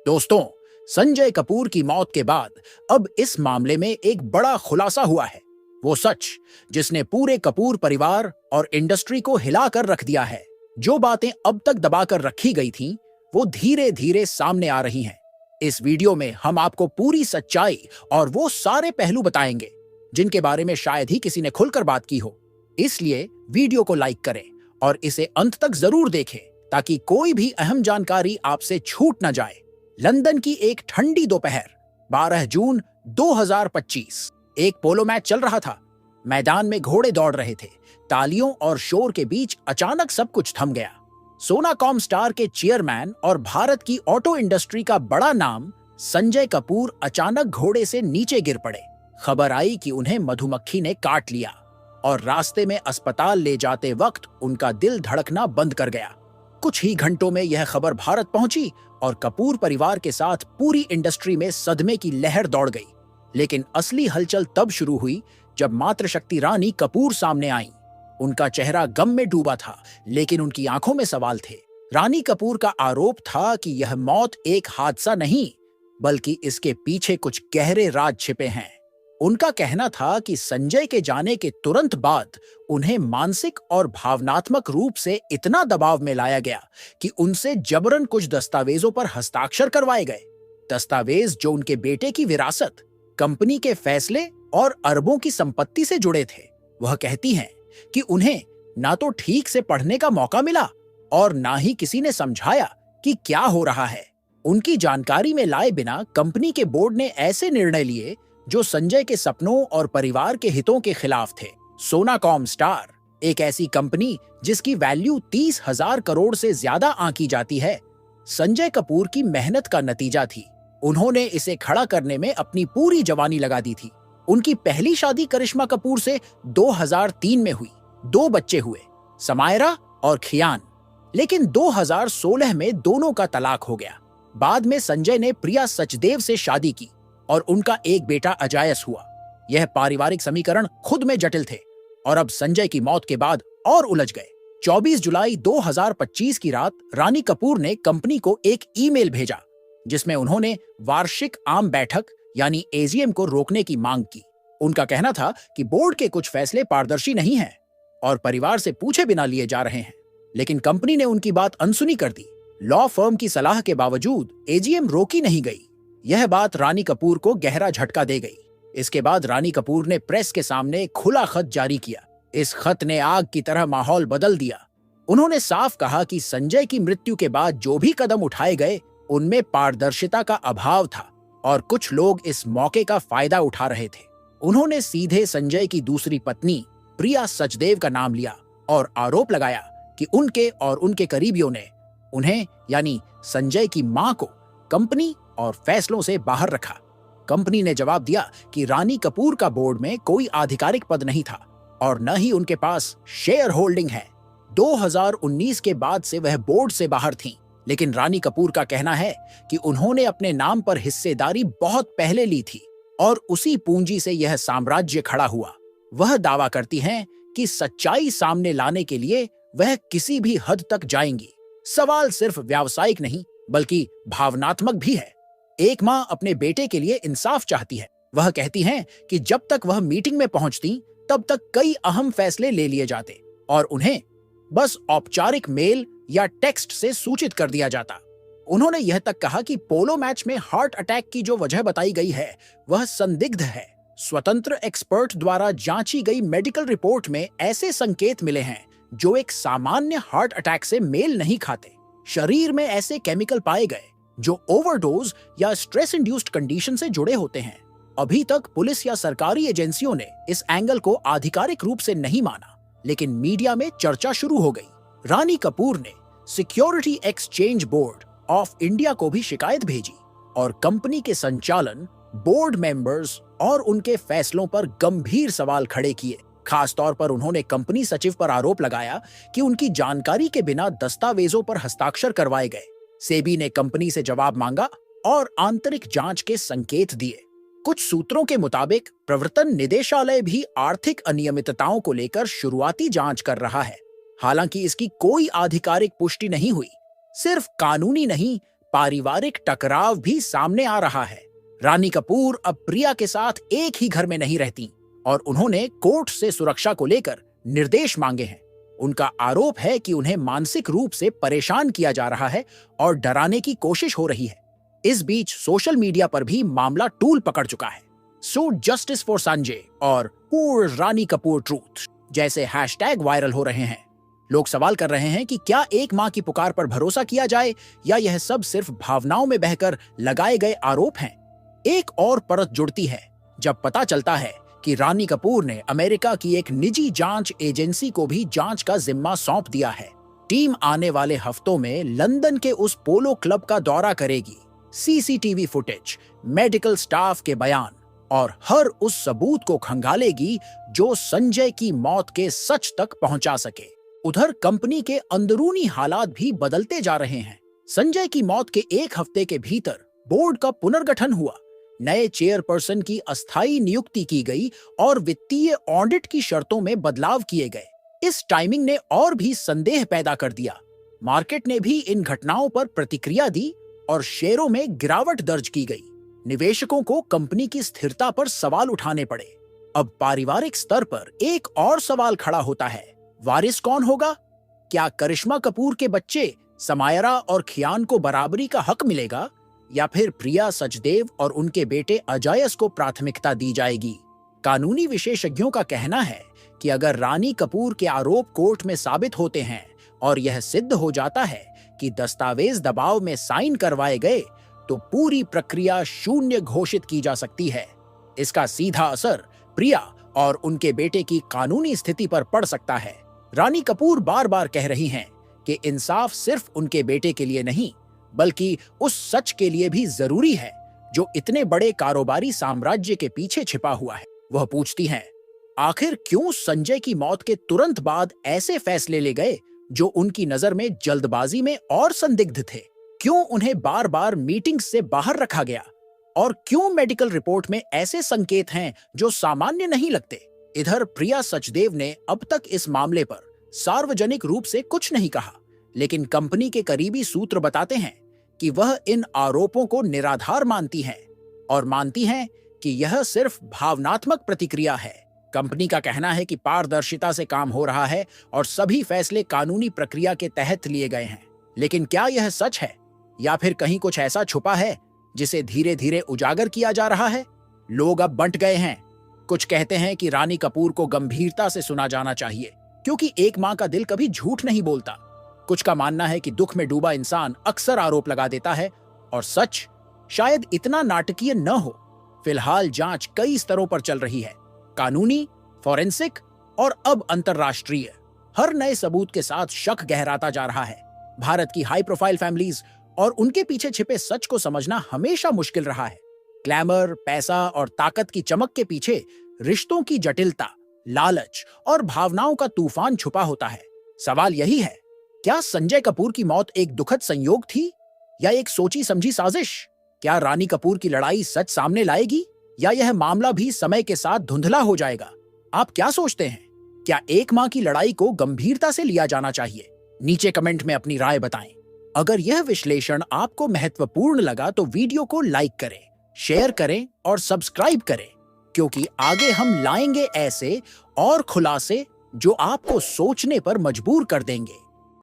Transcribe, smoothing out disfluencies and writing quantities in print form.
दोस्तों, संजय कपूर की मौत के बाद अब इस मामले में एक बड़ा खुलासा हुआ है। वो सच जिसने पूरे कपूर परिवार और इंडस्ट्री को हिलाकर रख दिया है। जो बातें अब तक दबाकर रखी गई थीं, वो धीरे धीरे सामने आ रही हैं। इस वीडियो में हम आपको पूरी सच्चाई और वो सारे पहलू बताएंगे जिनके बारे में शायद ही किसी ने खुलकर बात की हो। इसलिए वीडियो को लाइक करें और इसे अंत तक जरूर देखें ताकि कोई भी अहम जानकारी आपसे छूट न जाए। लंदन की एक ठंडी दोपहर 12 जून 2025 एक पोलो मैच चल रहा था। मैदान में घोड़े दौड़ रहे थे। तालियों और शोर के बीच अचानक सब कुछ थम गया। सोनाकॉम स्टार के चेयरमैन और भारत की ऑटो इंडस्ट्री का बड़ा नाम संजय कपूर अचानक घोड़े से नीचे गिर पड़े। खबर आई कि उन्हें मधुमक्खी ने काट लिया और रास्ते में अस्पताल ले जाते वक्त उनका दिल धड़कना बंद कर गया। कुछ ही घंटों में यह खबर भारत पहुंची और कपूर परिवार के साथ पूरी इंडस्ट्री में सदमे की लहर दौड़ गई। लेकिन असली हलचल तब शुरू हुई जब मातृशक्ति रानी कपूर सामने आईं। उनका चेहरा गम में डूबा था, लेकिन उनकी आंखों में सवाल थे। रानी कपूर का आरोप था कि यह मौत एक हादसा नहीं, बल्कि इसके पीछे कुछ गहरे राज छिपे हैं। उनका कहना था कि संजय के जाने के तुरंत बाद उन्हें मानसिक और भावनात्मक रूप से इतना दबाव में लाया गया कि उनसे जबरन कुछ दस्तावेजों पर हस्ताक्षर करवाए गए। दस्तावेज जो उनके बेटे की विरासत, कंपनी के फैसले और अरबों की संपत्ति से जुड़े थे। वह कहती हैं कि उन्हें ना तो ठीक से पढ़ने का मौका मिला और ना ही किसी ने समझाया कि क्या हो रहा है। उनकी जानकारी में लाए बिना कंपनी के बोर्ड ने ऐसे निर्णय लिए जो संजय के सपनों और परिवार के हितों के खिलाफ थे। सोनाकॉम स्टार, एक ऐसी कंपनी जिसकी वैल्यू 30,000 करोड़ से ज्यादा आंकी जाती है, संजय कपूर की मेहनत का नतीजा थी। उन्होंने इसे खड़ा करने में अपनी पूरी जवानी लगा दी थी। उनकी पहली शादी करिश्मा कपूर से 2003 में हुई। 2 बच्चे हुए, समायरा और खियान। लेकिन 2016 में दोनों का तलाक हो गया। बाद में संजय ने प्रिया सचदेव से शादी की और उनका एक बेटा अजायस हुआ। यह पारिवारिक समीकरण खुद में जटिल थे और अब संजय की मौत के बाद और उलझ गए। 24 जुलाई 2025 की रात रानी कपूर ने कंपनी को एक ईमेल भेजा जिसमें उन्होंने वार्षिक आम बैठक यानी एजीएम को रोकने की मांग की। उनका कहना था कि बोर्ड के कुछ फैसले पारदर्शी नहीं हैं और परिवार से पूछे बिना लिए जा रहे हैं। लेकिन कंपनी ने उनकी बात अनसुनी कर दी। लॉ फर्म की सलाह के बावजूद एजीएम रोकी नहीं गई। यह बात रानी कपूर को गहरा झटका दे गई। इसके बाद रानी कपूर ने प्रेस के सामने खुला खत जारी किया। इस खत ने आग की तरह माहौल बदल दिया। उन्होंने साफ कहा कि संजय की मृत्यु के बाद जो भी कदम उठाए गए उनमें पारदर्शिता का अभाव था और कुछ लोग इस मौके का फायदा उठा रहे थे। उन्होंने सीधे संजय की दूसरी पत्नी प्रिया सचदेव का नाम लिया और आरोप लगाया कि उनके और उनके करीबियों ने उन्हें यानी संजय की मां को कंपनी और फैसलों से बाहर रखा। कंपनी ने जवाब दिया कि रानी कपूर का बोर्ड में कोई आधिकारिक पद नहीं था और न ही उनके पास शेयर होल्डिंग है। 2019 के बाद से वह बोर्ड से बाहर थीं, लेकिन रानी कपूर का कहना है कि उन्होंने अपने नाम पर हिस्सेदारी बहुत पहले ली थी और उसी पूंजी से यह साम्राज्य खड़ा हुआ। वह दावा करती हैं कि सच्चाई सामने लाने के लिए वह किसी भी हद तक जाएंगी। सवाल सिर्फ व्यावसायिक नहीं बल्कि भावनात्मक भी है। एक मां अपने बेटे के लिए इंसाफ चाहती है। वह कहती हैं कि जब तक वह मीटिंग में पहुंचती तब तक कई अहम फैसले ले लिए जाते और उन्हें बस औपचारिक मेल या टेक्स्ट से सूचित कर दिया जाता। उन्होंने यह तक कहा कि पोलो मैच में हार्ट अटैक की जो वजह बताई गई है वह संदिग्ध है। स्वतंत्र एक्सपर्ट द्वारा जांची गई मेडिकल रिपोर्ट में ऐसे संकेत मिले हैं जो एक सामान्य हार्ट अटैक से मेल नहीं खाते। शरीर में ऐसे केमिकल पाए गए जो ओवरडोज या स्ट्रेस इंड्यूस्ड कंडीशन से जुड़े होते हैं। अभी तक पुलिस या सरकारी एजेंसियों ने इस एंगल को आधिकारिक रूप से नहीं माना, लेकिन मीडिया में चर्चा शुरू हो गई। रानी कपूर ने security exchange board of India को भी शिकायत भेजी और कंपनी के संचालन, बोर्ड मेंबर्स और उनके फैसलों पर गंभीर सवाल खड़े किए। खासतौर पर उन्होंने कंपनी सचिव पर आरोप लगाया कि उनकी जानकारी के बिना दस्तावेजों पर हस्ताक्षर करवाए गए। सेबी ने कंपनी से जवाब मांगा और आंतरिक जांच के संकेत दिए। कुछ सूत्रों के मुताबिक प्रवर्तन निदेशालय भी आर्थिक अनियमितताओं को लेकर शुरुआती जांच कर रहा है। हालांकि इसकी कोई आधिकारिक पुष्टि नहीं हुई। सिर्फ कानूनी नहीं, पारिवारिक टकराव भी सामने आ रहा है। रानी कपूर अब प्रिया के साथ एक ही घर में नहीं रहती और उन्होंने कोर्ट से सुरक्षा को लेकर निर्देश मांगे हैं। उनका आरोप है कि उन्हें मानसिक रूप से परेशान किया जा रहा है और डराने की कोशिश हो रही है। इस बीच सोशल मीडिया पर भी मामला टूल पकड़ चुका है। सो जस्टिस फॉर संजय और पूर रानी कपूर ट्रूथ जैसे हैशटैग वायरल हो रहे हैं। लोग सवाल कर रहे हैं कि क्या एक मां की पुकार पर भरोसा किया जाए या यह सब सिर्फ भावनाओं में बहकर लगाए गए आरोप हैं। एक और परत जुड़ती है जब पता चलता है कि रानी कपूर ने अमेरिका की एक निजी जांच एजेंसी को भी जांच का जिम्मा सौंप दिया है। टीम आने वाले हफ्तों में लंदन के उस पोलो क्लब का दौरा करेगी। सीसीटीवी फुटेज, मेडिकल स्टाफ के बयान और हर उस सबूत को खंगालेगी जो संजय की मौत के सच तक पहुंचा सके। उधर कंपनी के अंदरूनी हालात भी बदलते जा रहे हैं। संजय की मौत के एक हफ्ते के भीतर बोर्ड का पुनर्गठन हुआ, नए चेयरपर्सन की अस्थायी नियुक्ति की गई और वित्तीय ऑडिट की शर्तों में बदलाव किए गए। इस टाइमिंग ने और भी संदेह पैदा कर दिया। मार्केट ने भी इन घटनाओं पर प्रतिक्रिया दी और शेयरों में गिरावट दर्ज की गई। निवेशकों को कंपनी की स्थिरता पर सवाल उठाने पड़े। अब पारिवारिक स्तर पर एक और सवाल खड़ा होता है, वारिस कौन होगा? क्या करिश्मा कपूर के बच्चे समायरा और खियान को बराबरी का हक मिलेगा या फिर प्रिया सचदेव और उनके बेटे अजायस को प्राथमिकता दी जाएगी? कानूनी विशेषज्ञों का कहना है कि अगर रानी कपूर के आरोप कोर्ट में साबित होते हैं और यह सिद्ध हो जाता है कि दस्तावेज दबाव में साइन करवाए गए, तो पूरी प्रक्रिया शून्य घोषित की जा सकती है। इसका सीधा असर प्रिया और उनके बेटे की कानूनी स्थिति पर पड़ सकता है। रानी कपूर बार बार कह रही हैं कि इंसाफ सिर्फ उनके बेटे के लिए नहीं, बल्कि उस सच के लिए भी जरूरी है जो इतने बड़े कारोबारी साम्राज्य के पीछे छिपा हुआ है। वह पूछती हैं, आखिर क्यों संजय की मौत के तुरंत बाद ऐसे फैसले ले गए जो उनकी नजर में जल्दबाजी में और संदिग्ध थे? क्यों उन्हें बार बार मीटिंग्स से बाहर रखा गया? और क्यों मेडिकल रिपोर्ट में ऐसे संकेत हैं जो सामान्य नहीं लगते? इधर प्रिया सचदेव ने अब तक इस मामले पर सार्वजनिक रूप से कुछ नहीं कहा, लेकिन कंपनी के करीबी सूत्र बताते हैं कि वह इन आरोपों को निराधार मानती हैं और मानती हैं कि यह सिर्फ भावनात्मक प्रतिक्रिया है। कंपनी का कहना है कि पारदर्शिता से काम हो रहा है और सभी फैसले कानूनी प्रक्रिया के तहत लिए गए हैं। लेकिन क्या यह सच है या फिर कहीं कुछ ऐसा छुपा है जिसे धीरे धीरे उजागर किया जा रहा है? लोग अब बंट गए हैं। कुछ कहते हैं कि रानी कपूर को गंभीरता से सुना जाना चाहिए क्योंकि एक मां का दिल कभी झूठ नहीं बोलता। कुछ का मानना है कि दुख में डूबा इंसान अक्सर आरोप लगा देता है और सच शायद इतना नाटकीय न हो। फिलहाल जांच कई स्तरों पर चल रही है, कानूनी, फॉरेंसिक और अब अंतर्राष्ट्रीय। हर नए सबूत के साथ शक गहराता जा रहा है। भारत की हाई प्रोफाइल फैमिलीज और उनके पीछे छिपे सच को समझना हमेशा मुश्किल रहा है। ग्लैमर, पैसा और ताकत की चमक के पीछे रिश्तों की जटिलता, लालच और भावनाओं का तूफान छुपा होता है। सवाल यही है, क्या संजय कपूर की मौत एक दुखद संयोग थी या एक सोची समझी साजिश? क्या रानी कपूर की लड़ाई सच सामने लाएगी या यह मामला भी समय के साथ धुंधला हो जाएगा? आप क्या सोचते हैं? क्या एक मां की लड़ाई को गंभीरता से लिया जाना चाहिए? नीचे कमेंट में अपनी राय बताएं। अगर यह विश्लेषण आपको महत्वपूर्ण लगा तो वीडियो को लाइक करें, शेयर करें और सब्सक्राइब करें, क्योंकि आगे हम लाएंगे ऐसे और खुलासे जो आपको सोचने पर मजबूर कर देंगे।